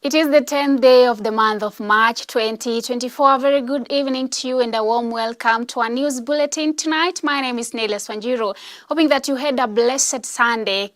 It is the 10th day of the month of March 2024. A very good evening to you and a warm welcome to our news bulletin tonight. My name is Nelius Wanjiru. Hoping that you had a blessed Sunday.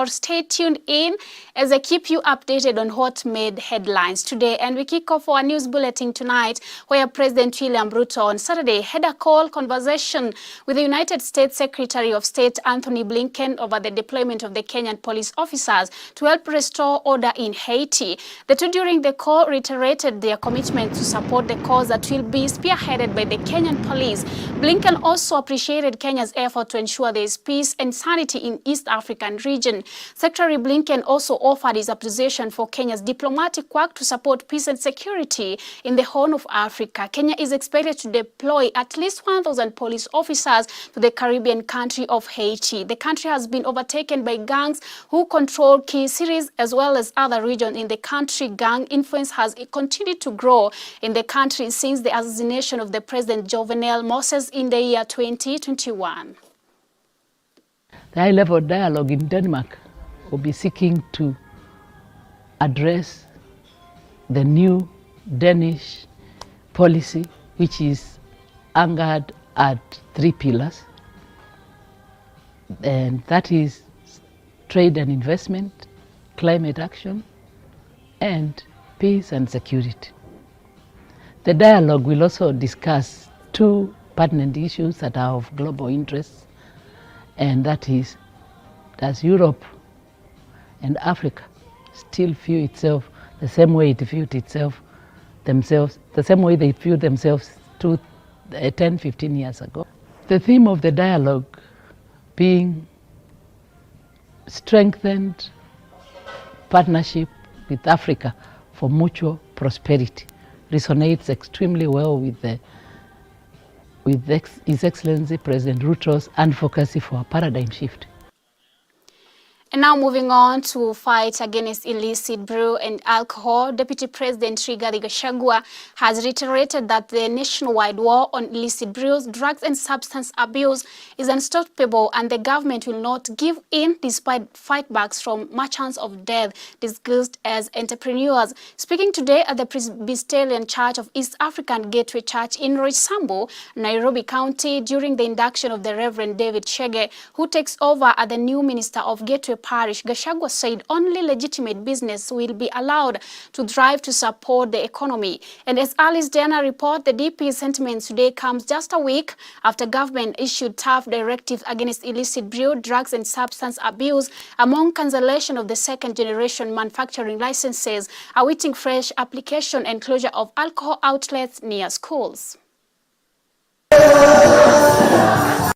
Stay tuned in as I keep you updated on what made headlines today. And we kick off our news bulletin tonight, where President William Ruto on Saturday had a conversation with the United States Secretary of State Anthony Blinken over the deployment of the Kenyan police officers to help restore order in Haiti. The two during the call reiterated their commitment to support the cause that will be spearheaded by the Kenyan police. Blinken also appreciated Kenya's effort to ensure there is peace and sanity in East African region. Secretary Blinken also offered his appreciation for Kenya's diplomatic work to support peace and security in the Horn of Africa. Kenya is expected to deploy at least 1,000 police officers to the Caribbean country of Haiti. The country has been overtaken by gangs who control key cities as well as other regions in the country. Gang influence has continued to grow in the country since the assassination of the President Jovenel Moses in the year 2021. The high-level dialogue in Denmark will be seeking to address the new Danish policy, which is anchored at 3 pillars, and that is trade and investment, climate action, and peace and security. The dialogue will also discuss 2 pertinent issues that are of global interest, and that is, does Europe and Africa still view itself the same way it viewed themselves, the same way they viewed themselves 10, 15 years ago? The theme of the dialogue being strengthened partnership with Africa for mutual prosperity resonates extremely well with His Excellency President Ruto's advocacy for a paradigm shift. And now moving on to fight against illicit brew and alcohol, Deputy President Rigathi Gachagua has reiterated that the nationwide war on illicit brews, drugs and substance abuse is unstoppable and the government will not give in despite fightbacks from merchants of death disguised as entrepreneurs. Speaking today at the Presbyterian Church of East African Gateway Church in Roysambu, Nairobi County, during the induction of the Reverend David Chege, who takes over as the new Minister of Gateway Parish, Gachagua said only legitimate business will be allowed to drive to support the economy. And as Alice Diana report, the DP's sentiment today comes just a week after government issued tough directives against illicit brew, drugs and substance abuse, among cancellation of the second-generation manufacturing licenses, awaiting fresh application and closure of alcohol outlets near schools.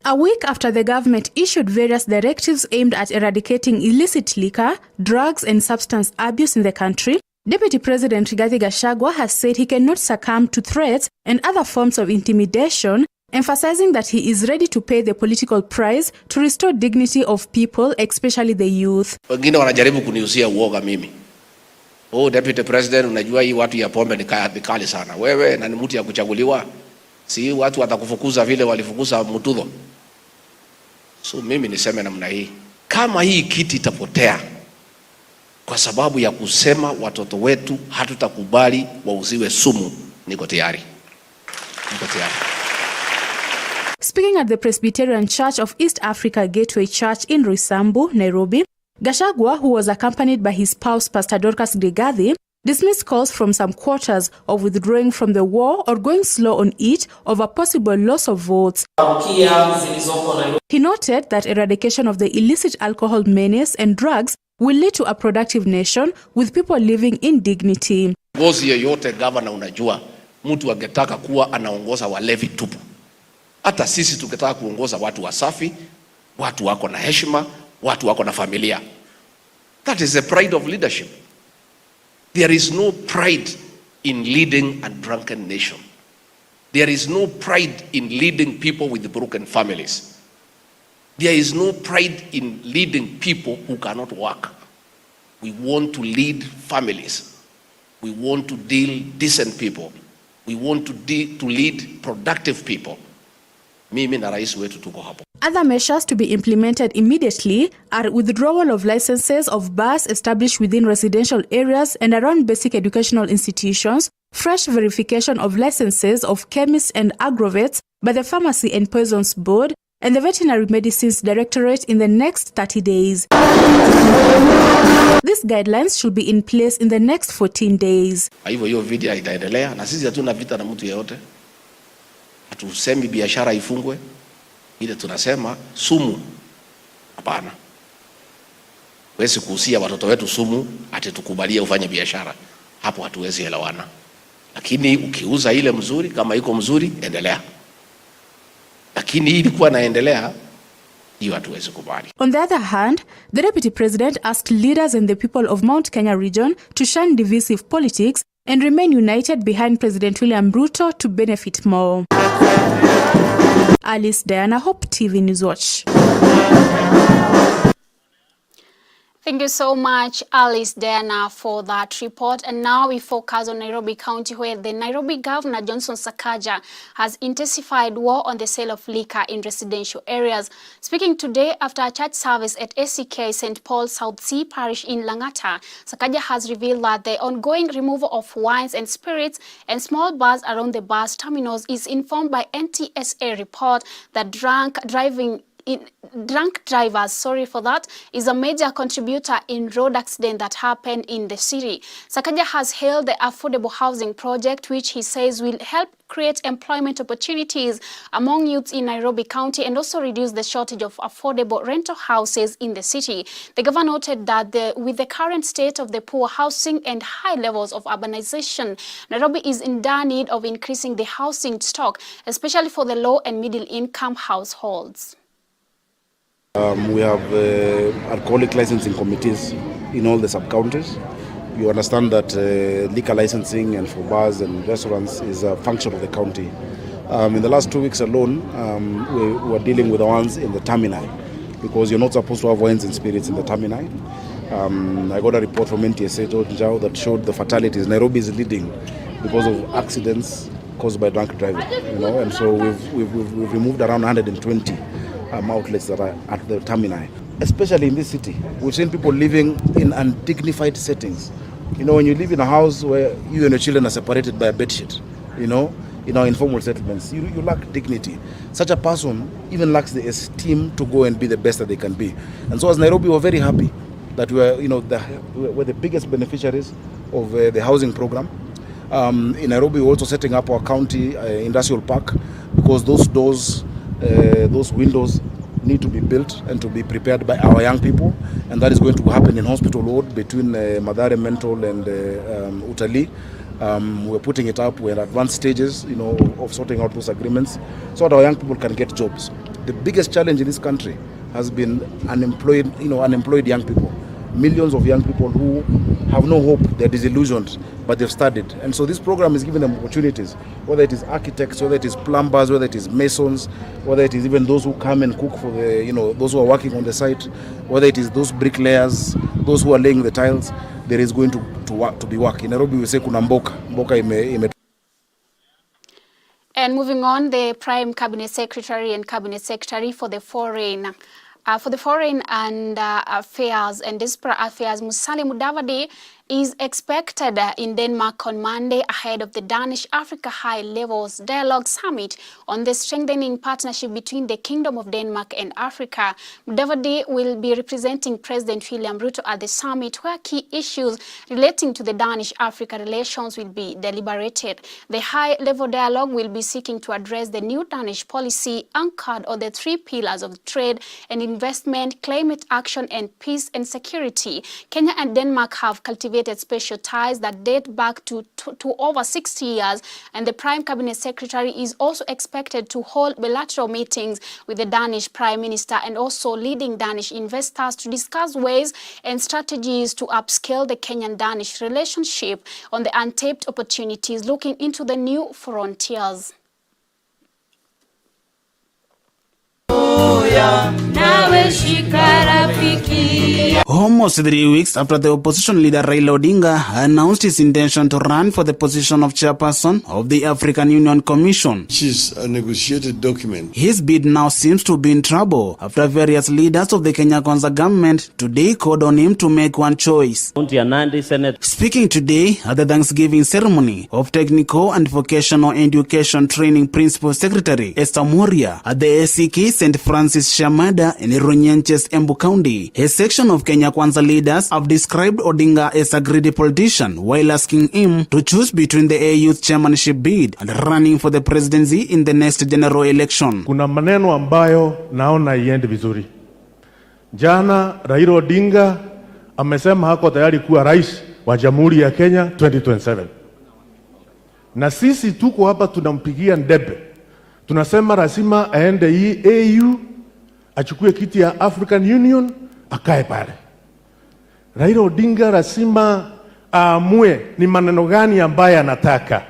A week after the government issued various directives aimed at eradicating illicit liquor, drugs and substance abuse in the country, Deputy President Rigathi Gachagua has said he cannot succumb to threats and other forms of intimidation, emphasizing that he is ready to pay the political price to restore dignity of people, especially the youth. Wengine wanajaribu kuniuzia uoga mimi. Oh, Deputy President, unajua hii watu ya pombe ni kali sana. Wewe na ni mtu ya kuchaguliwa. Si watu watakufukuza vile walifukuza Mutudho. So mimi niseme namna hii. Kama hii kiti itapotea kwa sababu ya kusema watoto wetu hatutakubali wauziwe sumu, niko tayari. Speaking at the Presbyterian Church of East Africa Gateway Church in Roysambu, Nairobi, Gachagua, who was accompanied by his spouse Pastor Dorcas Rigathi, dismissed calls from some quarters of withdrawing from the war or going slow on it over possible loss of votes. He noted that eradication of the illicit alcohol menace and drugs will lead to a productive nation with people living in dignity. Ngozi yeyote governor unajua, mtu angetaka kuwa anaongoza walevi tupu. Hata sisi tukitaka kuongoza watu wasafi, watu wako na heshima, watu wako na familia. That is the pride of leadership. There is no pride in leading a drunken nation. There is no pride in leading people with broken families. There is no pride in leading people who cannot work. We want to lead families. We want to deal decent people. We want to lead productive people. Mimi na rais wetu tuko hapo. Other measures to be implemented immediately are withdrawal of licenses of bars established within residential areas and around basic educational institutions, fresh verification of licenses of chemists and agrovets by the Pharmacy and Poisons Board and the Veterinary Medicines Directorate in the next 30 days. These guidelines should be in place in the next 14 days. Hivyo hiyo video itaendelea na sisi hatuna vita na mtu yeyote. Hatusemi biashara ifungwe, ile tunasema sumu hapana. Wezi kuhusia watoto wetu sumu ati tukubalie ufanye biashara. Hapo hatuwezi elewana. Lakini ukiuza ile mzuri, kama iko mzuri, endelea. Lakini ilikuwa naendelea, hiyo hatuwezi kubali. On the other hand, the Deputy President asked leaders and the people of Mount Kenya region to shun divisive politics and remain united behind President William Ruto to benefit more. Alice Diana, Hope TV Newswatch. Thank you so much, Alice Diana, for that report. And now we focus on Nairobi County, where the Nairobi Governor, Johnson Sakaja, has intensified war on the sale of liquor in residential areas. Speaking today after a church service at ACK St. Paul's South Sea Parish in Langata, Sakaja has revealed that the ongoing removal of wines and spirits and small bars around the bus terminals is informed by NTSA report that drunk drivers, is a major contributor in road accident that happened in the city. Sakaja has hailed the affordable housing project, which he says will help create employment opportunities among youths in Nairobi County and also reduce the shortage of affordable rental houses in the city. The governor noted that with the current state of the poor housing and high levels of urbanization, Nairobi is in dire need of increasing the housing stock, especially for the low and middle income households. We have alcoholic licensing committees in all the sub-counties. You understand that liquor licensing and for bars and restaurants is a function of the county. In the last 2 weeks alone, we were dealing with the ones in the terminal, because you're not supposed to have wines and spirits in the terminal. I got a report from NTSA that showed the fatalities. Nairobi is leading because of accidents caused by drunk driving, and so we've removed around 120 outlets that are at the terminal. Especially in this city, we've seen people living in undignified settings. When you live in a house where you and your children are separated by a bedsheet, in our informal settlements, you lack dignity. Such a person even lacks the esteem to go and be the best that they can be. And so as Nairobi, we're very happy that we're the biggest beneficiaries of the housing program. In Nairobi, we're also setting up our county industrial park, because those doors, those windows need to be built and to be prepared by our young people, and that is going to happen in Hospital Road between Mathare Mental and Utali. We're putting it up. We're in advanced stages, of sorting out those agreements so that our young people can get jobs. The biggest challenge in this country has been unemployed young people. Millions of young people who have no hope, they're disillusioned, but they've studied. And so this program is giving them opportunities, whether it is architects, whether it is plumbers, whether it is masons, whether it is even those who come and cook for those who are working on the site, whether it is those bricklayers, those who are laying the tiles. there is going to be work. In Nairobi we say kuna mboka ime. And moving on, the Prime Cabinet Secretary and Cabinet Secretary for the Foreign and Affairs and Diaspora Affairs, Musalia Mudavadi, is expected in Denmark on Monday ahead of the Danish Africa High Levels Dialogue Summit on the strengthening partnership between the Kingdom of Denmark and Africa. Mudavadi will be representing President William Ruto at the summit, where key issues relating to the Danish-Africa relations will be deliberated. The high-level dialogue will be seeking to address the new Danish policy anchored on the 3 pillars of trade and investment, climate action, and peace and security. Kenya and Denmark have cultivated special ties that date back to over 60 years, and the Prime Cabinet Secretary is also expected to hold bilateral meetings with the Danish Prime Minister and also leading Danish investors to discuss ways and strategies to upscale the Kenyan-Danish relationship on the untapped opportunities, looking into the new frontiers. Almost 3 weeks after the opposition leader Raila Odinga announced his intention to run for the position of chairperson of the African Union Commission, which is a negotiated document, his bid now seems to be in trouble after various leaders of the Kenya Kwanza government today called on him to make one choice. Speaking today at the Thanksgiving ceremony of Technical and Vocational Education Training Principal Secretary Esther Moria at the SCK St. Francis Shamada in Runyenches, Embu County, a section of Kenya Kwanza leaders have described Odinga as a greedy politician while asking him to choose between the AU's chairmanship bid and running for the presidency in the next general election. Kuna maneno ambayo naona iende vizuri. Jana Raila Odinga amesema hako tayari kuwa rais wa Jamhuri ya Kenya 2027. Na sisi tuko hapa tunampigia ndebe. Tunasema lazima aende hii AU, achukue kiti ya African Union, akae pale. Raila Odinga lazima aamue ni maneno gani ambaye anataka.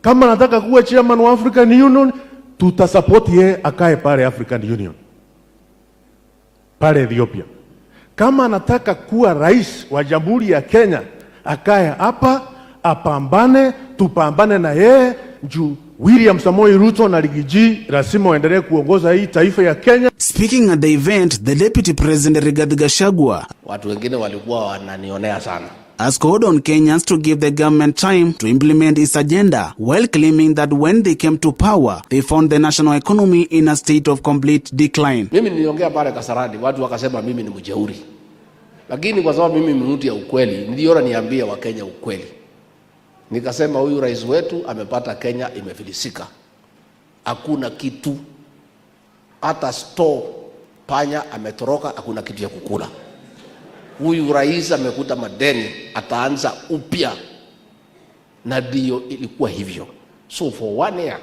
Kama anataka kuwa chairman wa African Union, tutasupport yeye akae pale African Union, pale Ethiopia. Kama anataka kuwa rais wa Jamhuri ya Kenya, akae hapa, apambane, tupambane na yeye juu William Samoei Ruto na Rigiji lazima waendelee kuongoza hii taifa ya Kenya. Speaking at the event, the Deputy President Rigathi Gachagua, watu wengine walikuwa wananionea sana, has called on Kenyans to give the government time to implement its agenda, while claiming that when they came to power, they found the national economy in a state of complete decline. Mimi niliongea pale Kasarani, watu wakasema mimi ni mjeuri. Lakini kwa sababu mimi ni mtu ya ukweli, niliona niambie Wakenya ukweli. Nikasema huyu rais wetu amepata Kenya imefilisika. Hakuna kitu, hata store panya ametoroka, hakuna kitu ya kukula. Huyu rais amekuta madeni, ataanza upya. Na ndio ilikuwa hivyo. So for 1 year,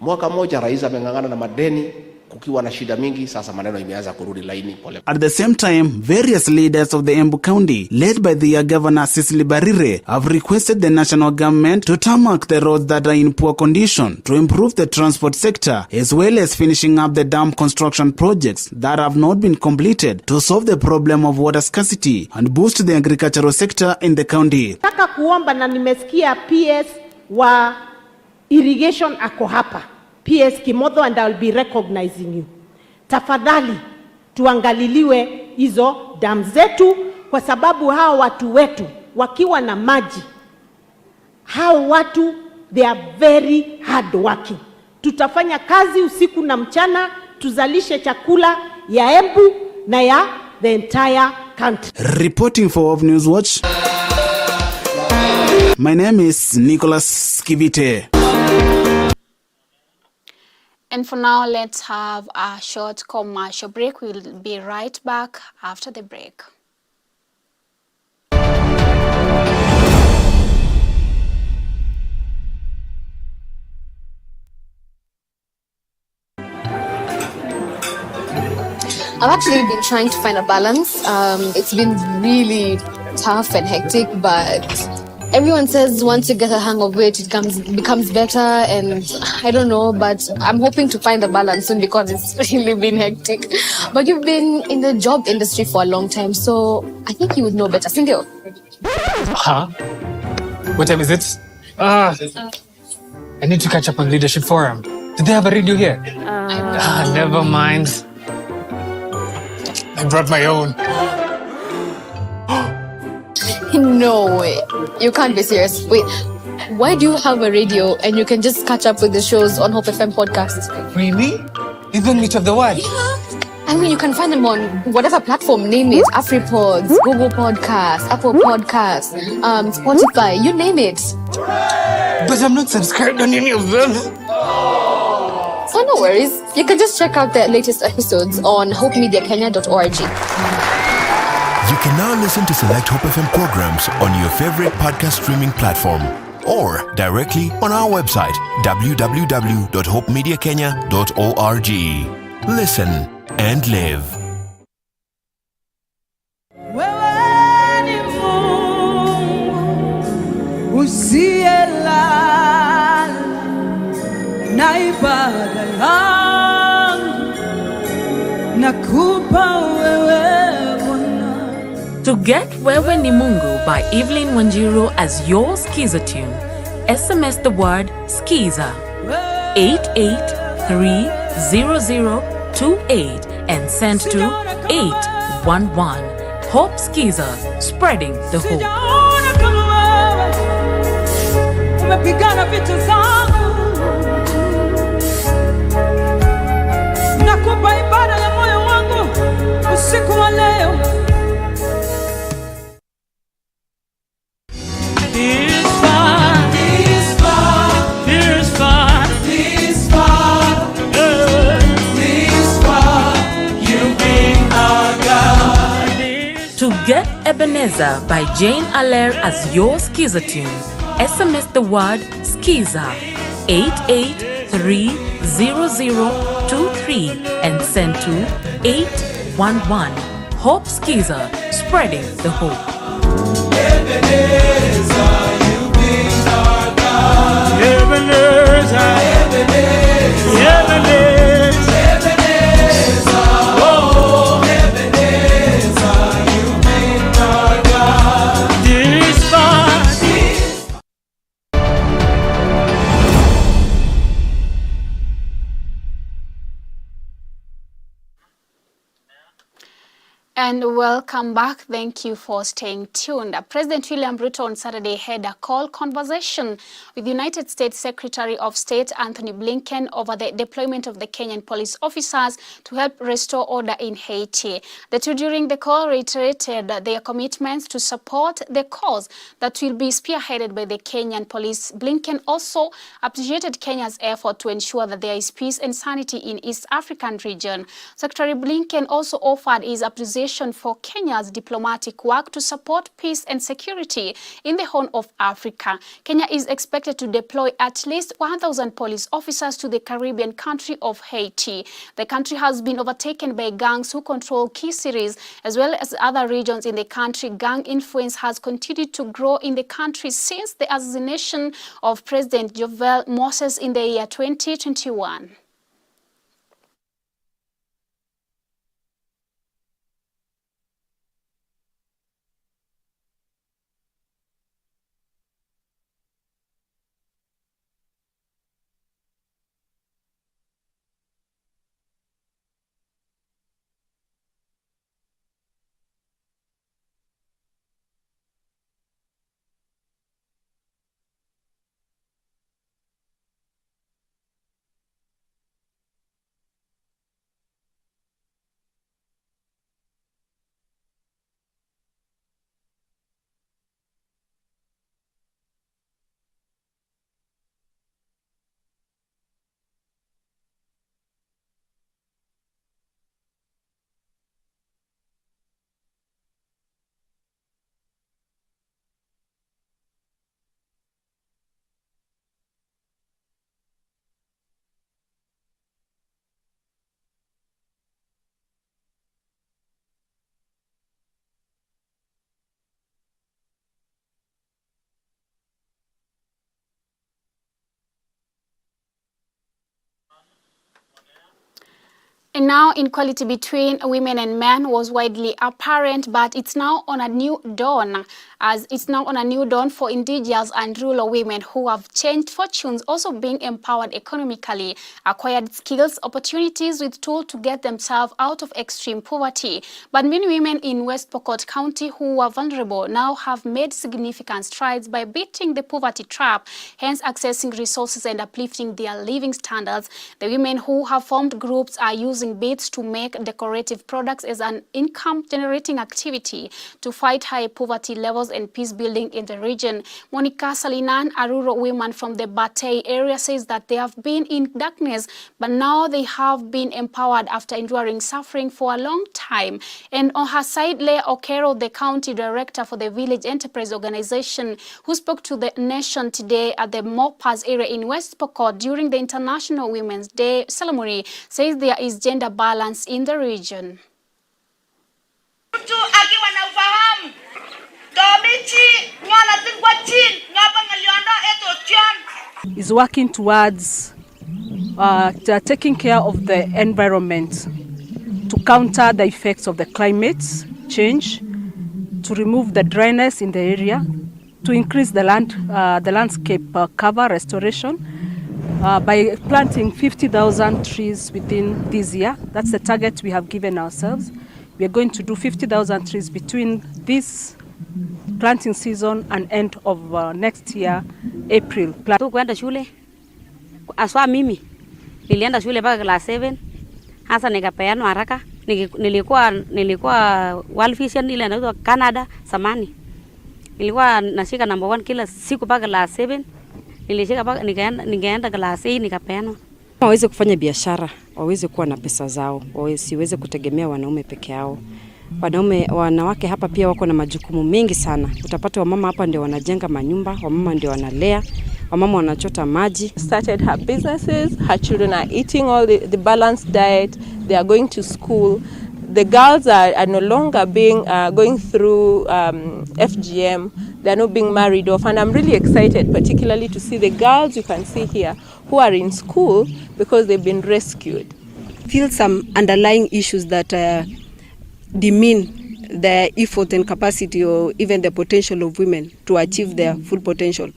mwaka moja rais amengangana na madeni, kukiwa na shida mingi, sasa maneno imeanza kurudi laini pole. At the same time, various leaders of the Embu County, led by the Governor Cecily Barire, have requested the national government to tarmac the roads that are in poor condition to improve the transport sector, as well as finishing up the dam construction projects that have not been completed to solve the problem of water scarcity and boost the agricultural sector in the county. Nataka kuomba, na nimesikia PS wa irrigation ako hapa, PS Kimotho, and I'll be recognizing you. Tafadhali tuangaliliwe hizo dam zetu, kwa sababu hao watu wetu wakiwa na maji, hao watu they are very hard working. Tutafanya kazi usiku na mchana, tuzalishe chakula ya Embu na ya the entire country. Reporting for Newswatch, my name is Nicholas Kivite. And for now, let's have a short commercial break. We'll be right back after the break. I've actually been trying to find a balance. It's been really tough and hectic, but Everyone says once you get a hang of it, becomes better, and I don't know, but I'm hoping to find the balance soon because it's really been hectic. But you've been in the job industry for a long time, so I think you would know better. Sindio? Huh? What time is it? I need to catch up on Leadership Forum. Do they have a radio here? Never mind. I brought my own. No way. You can't be serious. Wait, why do you have a radio and you can just catch up with the shows on Hope FM podcasts? Really? Even Meet of the Word? I mean, you can find them on whatever platform, name it. AfriPods, Google Podcasts, Apple Podcasts, Spotify, you name it. But I'm not subscribed on any of them. So no worries. You can just check out the latest episodes on hopemediakenya.org. You can now listen to select Hope FM programs on your favorite podcast streaming platform or directly on our website, www.hopemediakenya.org. Listen and live. To get Wewe ni Mungu by Evelyn Wanjiru as your Skiza tune, SMS the word Skiza 88300028 and send to 811. Hope Skiza, spreading the hope. Nakupa ibada ya moyo wangu usiku wa leo. To get Ebenezer by Jane Allaire as your Skiza tune, SMS the word Skiza 88300023 and send to 811. Hope Skiza, spreading the hope. Ebenezer, you've been our God. Ebenezer, Ebenezer, Ebenezer, Ebenezer, oh, Ebenezer, you've been our God. This far. And welcome back. Thank you for staying tuned. President William Ruto on Saturday had a call conversation with United States Secretary of State Anthony Blinken over the deployment of the Kenyan police officers to help restore order in Haiti. The two during the call reiterated their commitments to support the cause that will be spearheaded by the Kenyan police. Blinken also appreciated Kenya's effort to ensure that there is peace and sanity in East African region. Secretary Blinken also offered his appreciation for Kenya's diplomatic work to support peace and security in the Horn of Africa. Kenya is expected to deploy at least 1,000 police officers to the Caribbean country of Haiti. The country has been overtaken by gangs who control key cities as well as other regions in the country. Gang influence has continued to grow in the country since the assassination of President Jovenel Moïse in the year 2021. And now inequality between women and men was widely apparent, but it's now on a new dawn, for indigenous and rural women who have changed fortunes, also being empowered economically, acquired skills, opportunities with tools to get themselves out of extreme poverty. But many women in West Pokot County who were vulnerable now have made significant strides by beating the poverty trap, hence accessing resources and uplifting their living standards. The women who have formed groups are using beads to make decorative products as an income-generating activity to fight high poverty levels and peace building in the region. Monica Salinan, a rural woman from the Batay area, says that they have been in darkness, but now they have been empowered after enduring suffering for a long time. And on her side, Leah Okero, the county director for the Village Enterprise Organization, who spoke to the nation today at the Mopas area in West Pokot during the International Women's Day ceremony, says there is gender balance in the region. Is working towards taking care of the environment to counter the effects of the climate change, to remove the dryness in the area, to increase the landscape cover restoration by planting 50,000 trees within this year. That's the target we have given ourselves. We are going to do 50,000 trees between this planting season and end of next year, April. Kwenda shule aswa mimi nilienda shule mpaka class 7 hasa nikapeanwa haraka. Nilikuwa World Vision ile inaitwa Canada samani. Nilikuwa nashika number 1 kila siku mpaka class 7. Nilishika mpaka nikaenda class 8 nikapeanwa. Waweze kufanya biashara, waweze kuwa na pesa zao, wasiweze kutegemea wanaume peke yao. Wanawake hapa pia wako na majukumu mengi sana. Utapata wamama hapa ndio wanajenga manyumba, wamama ndio wanalea, wamama wanachota maji. Started her businesses, her children are eating all the balanced diet, they are going to school. The girls are no longer going through FGM, they are not being married off, and I'm really excited particularly to see the girls you can see here who are in school because they've been rescued. Feel some underlying issues that demean the effort and capacity or even the potential of women to achieve their full potential.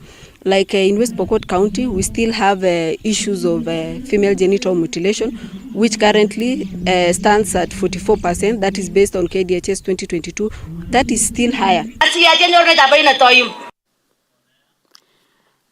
Like in West Pokot County, we still have issues of female genital mutilation, which currently stands at 44%. That is based on KDHS 2022. That is still higher.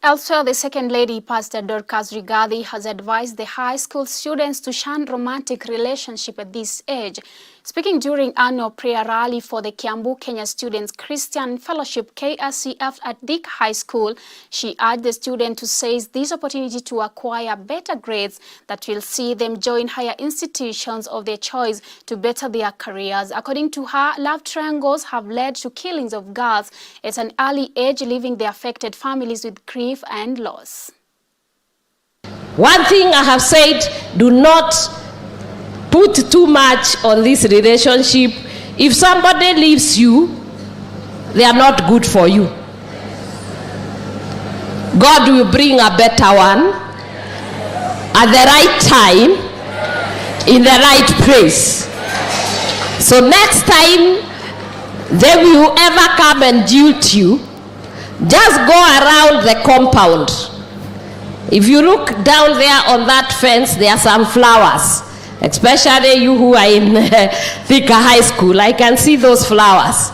Elsewhere, the Second Lady, Pastor Dorcas Rigathi, has advised the high school students to shun romantic relationship at this age. Speaking during annual prayer rally for the Kiambu Kenya Students Christian Fellowship KSCF at Dick High School, she urged the students to seize this opportunity to acquire better grades that will see them join higher institutions of their choice to better their careers. According to her, love triangles have led to killings of girls at an early age, leaving the affected families with grief and loss. One thing I have said, do not put too much on this relationship. If somebody leaves you, they are not good for you. God will bring a better one at the right time, in the right place. So next time they will ever come and dupe you, just go around the compound. If you look down there on that fence, there are some flowers. Especially you who are in Thika High School, I can see those flowers.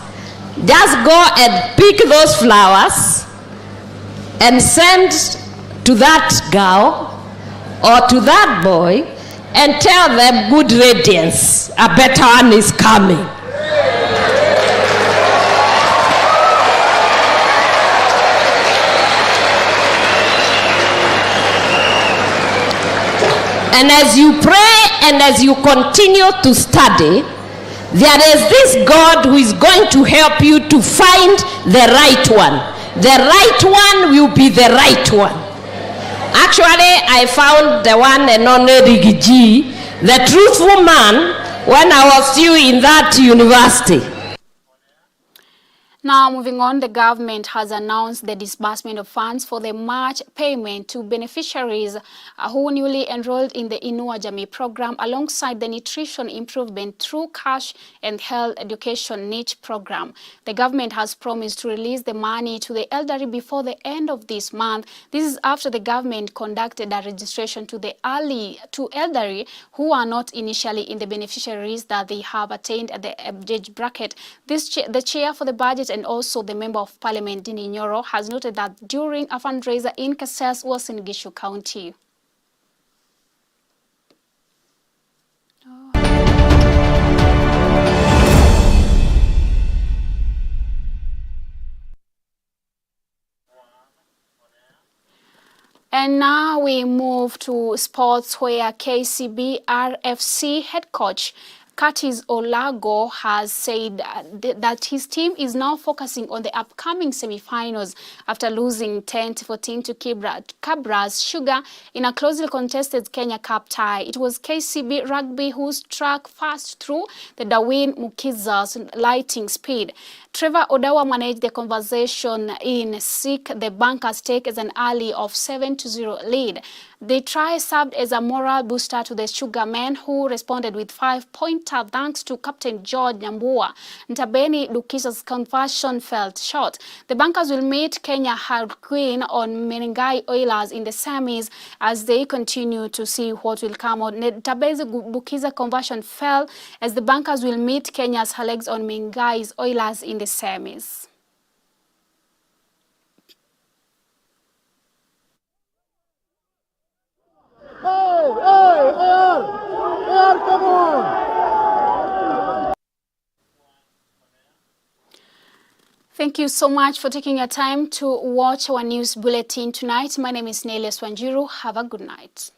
Just go and pick those flowers and send to that girl or to that boy and tell them good radiance, a better one is coming. And as you pray and as you continue to study, there is this God who is going to help you to find the right one. The right one will be the right one. Actually, I found the one and only Rigiji, the truthful man, when I was still in that university. Now, moving on, the government has announced the disbursement of funds for the March payment to beneficiaries who newly enrolled in the Inua Jamii program, alongside the nutrition improvement through cash and health education niche program. The government has promised to release the money to the elderly before the end of this month. This is after the government conducted a registration to the elderly who are not initially in the beneficiaries that they have attained at the age bracket. The chair for the budget and also the Member of Parliament, Dini Nyoro, has noted that during a fundraiser in Kasese, Uasin Gishu County. And now we move to sports, where KCB RFC head coach Curtis Olago has said that his team is now focusing on the upcoming semi-finals after losing 10-14 to Cabra's Sugar in a closely contested Kenya Cup tie. It was KCB Rugby who struck fast through the Darwin Mukiza's lightning speed. Trevor Odawa managed the conversation in seek the Bankers take as an early of 7-0 lead. The try served as a moral booster to the Sugar men, who responded with 5-pointer thanks to Captain George Nyambua. Ntabeni Lukisa's conversion fell short. The Bankers will meet Kenya Harlequin on Menengai Oilers in the semis as they continue to see what will come out. Ntabeni Lukisa's conversion fell as the Bankers will meet Kenya's Halegs on Menengai's Oilers in the semis. Come on! Thank you so much for taking your time to watch our news bulletin tonight. My name is Nelius Wanjiru. Have a good night.